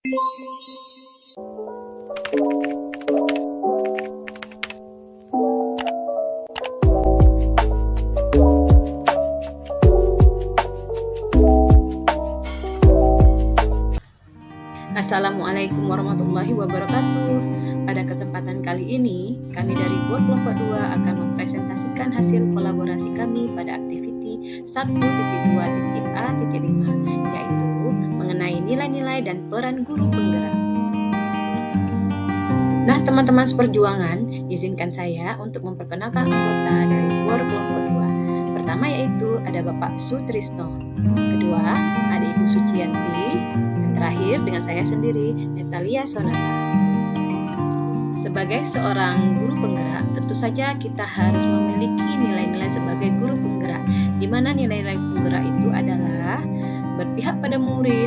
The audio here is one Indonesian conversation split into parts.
Assalamualaikum warahmatullahi wabarakatuh. Pada kesempatan kali ini, kami dari Board Kelompok 2 akan mempresentasikan hasil kolaborasi kami pada aktiviti 1.2.A.5, yaitu mengenai nilai-nilai dan peran guru penggerak. Nah, teman-teman seperjuangan, izinkan saya untuk memperkenalkan anggota dari Board Kelompok 2. Pertama yaitu ada Bapak Sutrisno, kedua ada Ibu Suciyanti, terakhir dengan saya sendiri, Natalia Sonata. Sebagai seorang guru penggerak, tentu saja kita harus memiliki nilai-nilai sebagai guru penggerak, di mana nilai-nilai penggerak itu adalah berpihak pada murid,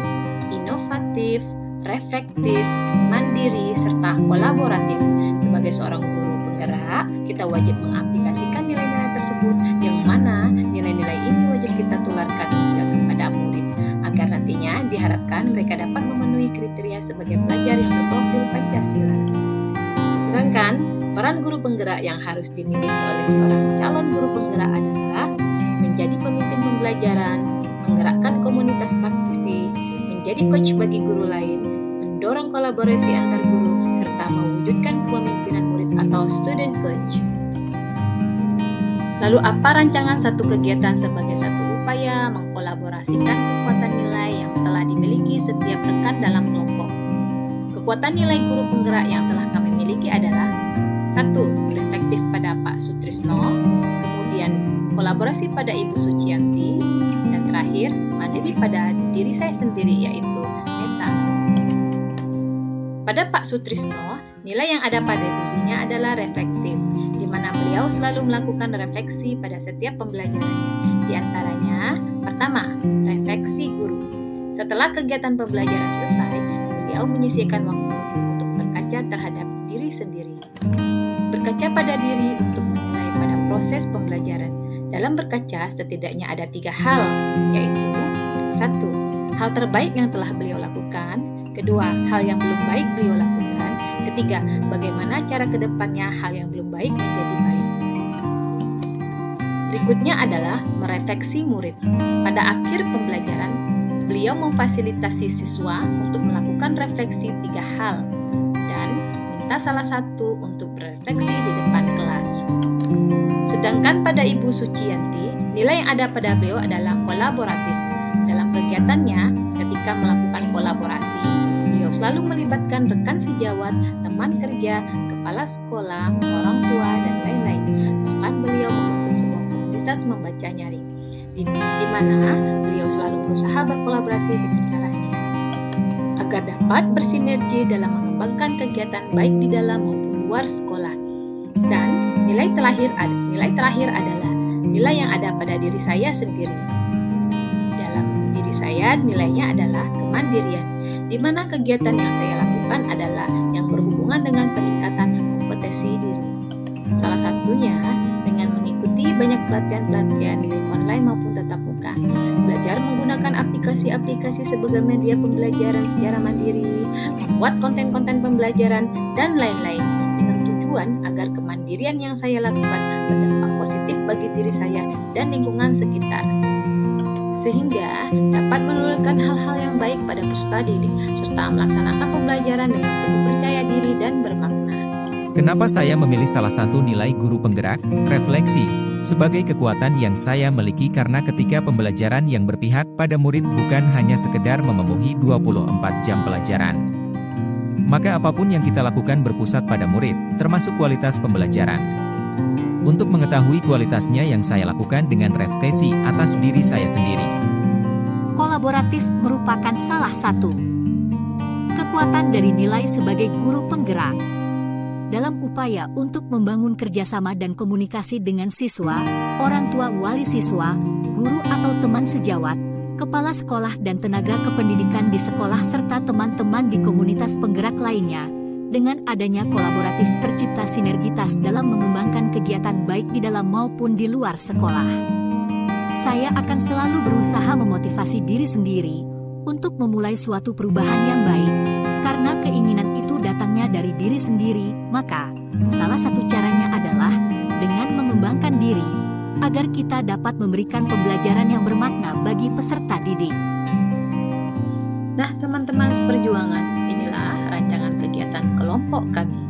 inovatif, reflektif, mandiri, serta kolaboratif. Sebagai seorang guru penggerak, kita wajib mengaplikasikan nilai-nilai tersebut, yang mana nilai-nilai ini wajib kita tularkan juga kepada murid, agar nantinya diharapkan mereka dapat memenuhi kriteria sebagai pelajar yang berprofil Pancasila. Sedangkan peran guru penggerak yang harus dimiliki oleh seorang calon guru penggerak adalah menjadi pemimpin pembelajaran, menggerakkan komunitas praktisi, menjadi coach bagi guru lain, mendorong kolaborasi antar guru, serta mewujudkan kepemimpinan murid atau student coach. Lalu apa rancangan satu kegiatan sebagai satu upaya mengkolaborasikan kekuatan nilai yang telah dimiliki setiap rekan dalam kelompok? Kekuatan nilai guru penggerak yang telah kami miliki adalah 1. Reflektif pada Pak Sutrisno, kemudian kolaborasi pada Ibu Suciyanti, dan terakhir mandiri pada diri saya sendiri yaitu Neta. Pada Pak Sutrisno, nilai yang ada pada dirinya adalah reflektif, di mana beliau selalu melakukan refleksi pada setiap pembelajarannya. Di antaranya, pertama, refleksi guru. Setelah kegiatan pembelajaran selesai, beliau menyisihkan waktu untuk berkaca terhadap diri sendiri. Berkaca pada diri untuk menilai pada proses pembelajaran. Dalam berkaca, setidaknya ada 3 hal, yaitu 1. Hal terbaik yang telah beliau lakukan. 2. Hal yang belum baik beliau lakukan. 3. Bagaimana cara kedepannya hal yang belum baik menjadi baik. Berikutnya adalah merefleksi murid. Pada akhir pembelajaran, beliau memfasilitasi siswa untuk melakukan refleksi 3 hal dan minta salah satu untuk berefleksi di depan kelas. Sedangkan pada Ibu Suciyanti, nilai yang ada pada beliau adalah kolaboratif. Dalam kegiatannya, ketika melakukan kolaborasi, beliau selalu melibatkan rekan sejawat, teman kerja, kepala sekolah, orang tua, dan lain-lain. Bahkan beliau membentuk sebuah komunitas membaca nyaring, di mana beliau selalu berusaha berkolaborasi dengan caranya, agar dapat bersinergi dalam mengembangkan kegiatan baik di dalam maupun luar sekolah. Dan nilai terakhir adalah nilai yang ada pada diri saya sendiri. Dalam diri saya, nilainya adalah kemandirian, di mana kegiatan yang saya lakukan adalah yang berhubungan dengan peningkatan kompetensi diri. Salah satunya dengan mengikuti banyak pelatihan-pelatihan baik online maupun tatap muka, belajar menggunakan aplikasi-aplikasi sebagai media pembelajaran secara mandiri, membuat konten-konten pembelajaran, dan lain-lain, dengan tujuan agar kemandirian yang saya lakukan berdampak positif bagi diri saya dan lingkungan sekitar, sehingga dapat menurunkan hal-hal yang baik pada peserta didik, serta melaksanakan pembelajaran dengan penuh percaya diri dan bermakna. Kenapa saya memilih salah satu nilai guru penggerak, refleksi, sebagai kekuatan yang saya miliki? Karena ketika pembelajaran yang berpihak pada murid bukan hanya sekedar memenuhi 24 jam pelajaran, maka apapun yang kita lakukan berpusat pada murid, termasuk kualitas pembelajaran. Untuk mengetahui kualitasnya yang saya lakukan dengan refleksi atas diri saya sendiri. Kolaboratif merupakan salah satu kekuatan dari nilai sebagai guru penggerak. Dalam upaya untuk membangun kerjasama dan komunikasi dengan siswa, orang tua wali siswa, guru atau teman sejawat, kepala sekolah dan tenaga kependidikan di sekolah serta teman-teman di komunitas penggerak lainnya, dengan adanya kolaboratif tercipta sinergitas dalam mengembangkan kegiatan baik di dalam maupun di luar sekolah. Saya akan selalu berusaha memotivasi diri sendiri untuk memulai suatu perubahan yang baik. Karena keinginan itu datangnya dari diri sendiri, maka salah satu caranya adalah dengan mengembangkan diri, agar kita dapat memberikan pembelajaran yang bermakna bagi peserta didik. Nah, teman-teman seperjuangan, inilah rancangan kegiatan kelompok kami.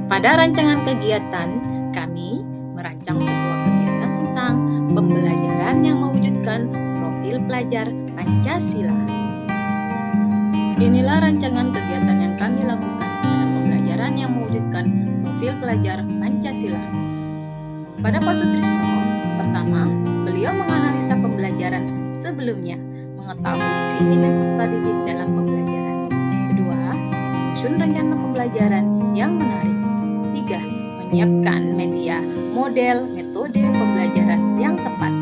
Pada rancangan kegiatan, kami merancang sebuah kegiatan tentang pembelajaran yang mewujudkan profil pelajar Pancasila. Inilah rancangan kegiatan yang kami lakukan dalam pembelajaran yang mewujudkan profil pelajar Pancasila. Pada Pak Sutrisno, pertama, beliau menganalisa pembelajaran sebelumnya, mengetahui nilai peserta didik dalam pembelajaran. Kedua, menyusun rencana pembelajaran yang menarik. Tiga, menyiapkan media, model, metode pembelajaran yang tepat.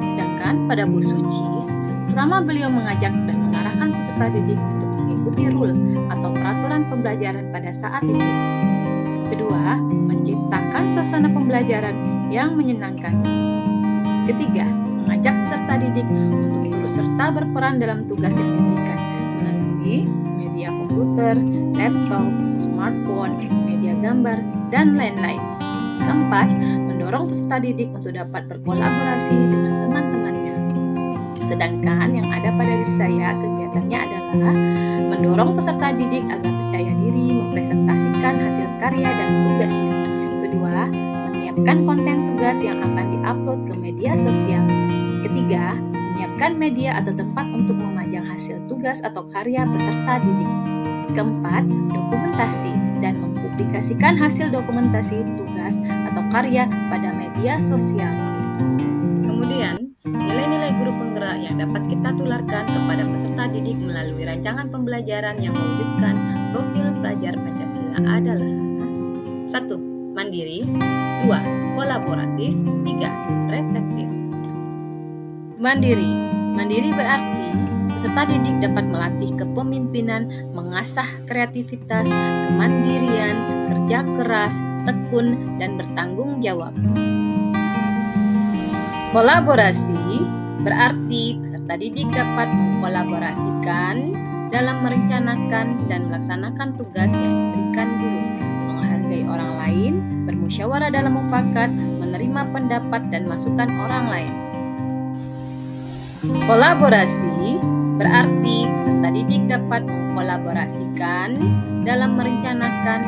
Sedangkan pada Bu Suci, pertama beliau mengajak dan mengarahkan peserta didik untuk mengikuti rule atau peraturan pembelajaran pada saat itu. Kedua, menciptakan suasana pembelajaran yang menyenangkan. Ketiga, mengajak peserta didik untuk turut serta berperan dalam tugas yang diberikan melalui media komputer, laptop, smartphone, media gambar, dan lain-lain. Keempat, mendorong peserta didik untuk dapat berkolaborasi dengan teman-temannya. Sedangkan yang ada pada diri saya, kegiatannya adalah mendorong peserta didik agar percaya diri mempresentasikan hasil karya dan tugasnya. Kedua, menyiapkan konten tugas yang akan diupload ke media sosial. Ketiga, menyiapkan media atau tempat untuk memajang hasil tugas atau karya peserta didik. Keempat, dokumentasi dan mempublikasikan hasil dokumentasi tugas atau karya pada media sosial. Kemudian, nilai-nilai guru penggerak yang dapat kita tularkan kepada peserta didik melalui rancangan pembelajaran yang mewujudkan profil pelajar Pancasila adalah 1. Mandiri. 2. Kolaboratif. 3. Reflektif. Mandiri. Mandiri berarti peserta didik dapat melatih kepemimpinan, mengasah kreativitas, kemandirian, kerja keras, tekun, dan bertanggung jawab. Kolaborasi berarti peserta didik dapat mengkolaborasikan dalam merencanakan dan melaksanakan tugas yang diberikan guru, menghargai orang lain, bermusyawarah dalam mufakat, menerima pendapat dan masukan orang lain. Kolaborasi berarti peserta didik dapat mengkolaborasikan dalam merencanakan.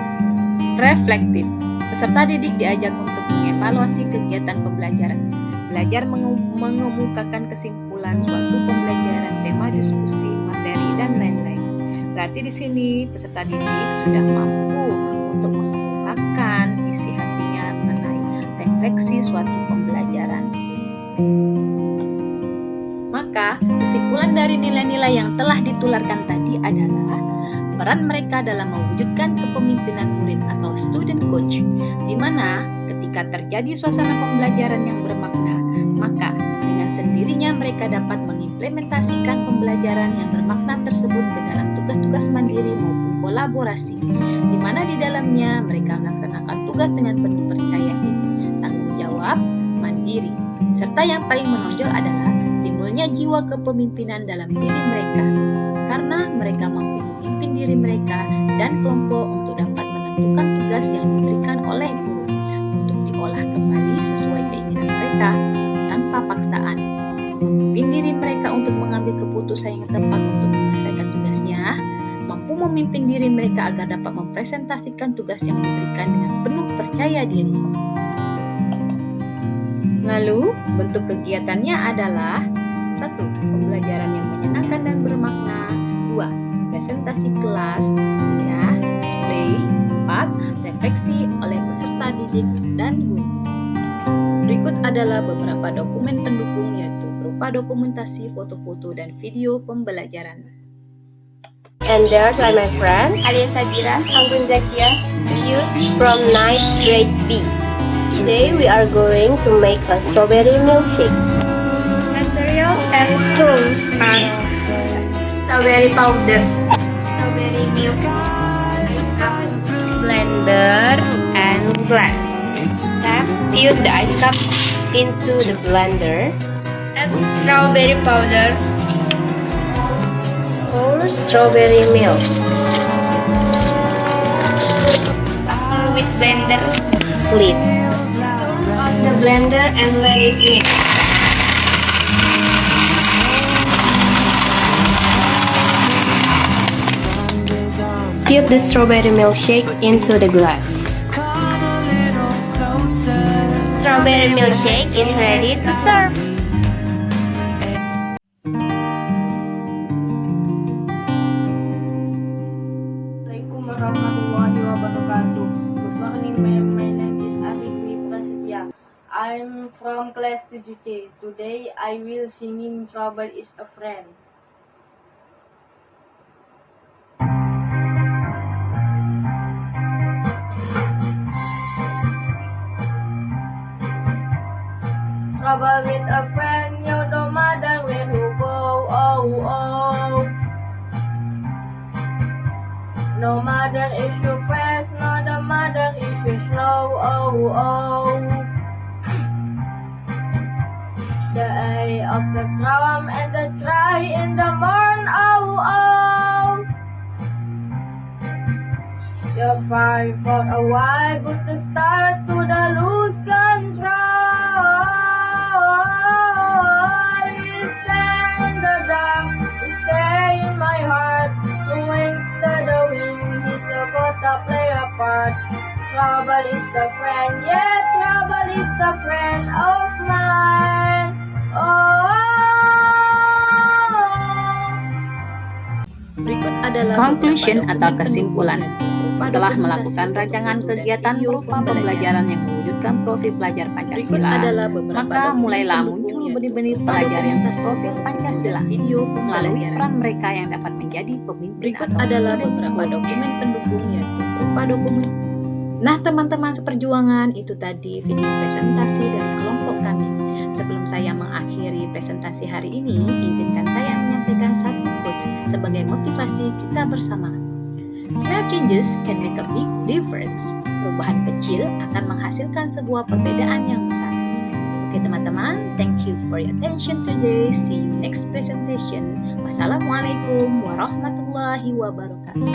Reflektif, peserta didik diajak untuk mengevaluasi kegiatan pembelajaran, belajar mengemukakan kesimpulan suatu pembelajaran, tema diskusi, materi, dan lain-lain. Berarti di sini peserta didik sudah mampu untuk mengemukakan isi hatinya mengenai refleksi suatu pembelajaran. Maka, kesimpulan dari nilai-nilai yang telah ditularkan tadi adalah peran mereka dalam mewujudkan kepemimpinan murid atau student coach, di mana ketika terjadi suasana pembelajaran yang bermakna, maka dengan sendirinya mereka dapat mengimplementasikan pembelajaran yang bermakna tersebut ke dalam tugas-tugas mandiri maupun kolaborasi, di mana di dalamnya mereka melaksanakan tugas dengan penuh percaya diri, tanggung jawab, mandiri, serta yang paling menonjol adalah timbulnya jiwa kepemimpinan dalam diri mereka, karena mereka mampu memimpin diri mereka dan kelompok untuk dapat menentukan tugas yang diberikan oleh guru untuk diolah kembali sesuai keinginan mereka tanpa paksaan, memimpin diri mereka untuk mengambil keputusan yang tepat untuk menyelesaikan tugasnya, mampu memimpin diri mereka agar dapat mempresentasikan tugas yang diberikan dengan penuh percaya diri. Lalu, bentuk kegiatannya adalah 1. Pembelajaran yang menyenangkan dan bermakna. 2. Presentasi kelas. 3. Display. 4. Refleksi oleh peserta didik dan guru. Berikut adalah beberapa dokumen pendukung, yaitu berupa dokumentasi, foto-foto, dan video pembelajaran. And there's are my friends, Alia Sabira, Anggun Zakia, Yus, from 9th grade B. Today we are going to make a strawberry milkshake. materials and tools are strawberry powder, strawberry milk, ice cup, blender, and glass. Step, put the ice cup Into the blender, and strawberry powder. pour strawberry milk. Shuffle with blender. Lid. Turn on the blender and let it mix. Put the strawberry milkshake into the glass. Strawberry milkshake is ready to serve. Assalamualaikum warahmatullahi wabarakatuh. Good morning, ma'am. My name is Arifwi Prasetya. I'm from class 7C. Today I will singing Trouble is a Friend. Trouble with a friend, you don't matter where you go. Oh, oh. No matter if you fast, no matter if you slow, oh, oh. The eye of the storm and the cry in the morn, oh, oh. You fight for a while, but the start to the lose control. You stay in the dark, you stay in my heart. The wings to the wind, he's supposed to play a part. Trouble is the friend, yeah, trouble is the friend of mine. Oh. Berikut adalah conclusion atau kesimpulan. Setelah melakukan rancangan kegiatan berupa pembelajaran yang mewujudkan profil pelajar Pancasila, maka mulailah muncul benih-benih pelajar yang berprofil Pancasila melalui peran mereka yang dapat menjadi pemimpin. Berikut adalah beberapa dokumen pendukungnya berupa dokumen. Nah, teman-teman seperjuangan, itu tadi video presentasi dari kelompok kami. Sebelum saya mengakhiri presentasi hari ini, izinkan saya menyampaikan satu quotes sebagai motivasi kita bersama. Small changes can make a big difference. Perubahan kecil akan menghasilkan sebuah perbedaan yang besar. Oke teman-teman, thank you for your attention today. See you next presentation. Wassalamualaikum warahmatullahi wabarakatuh.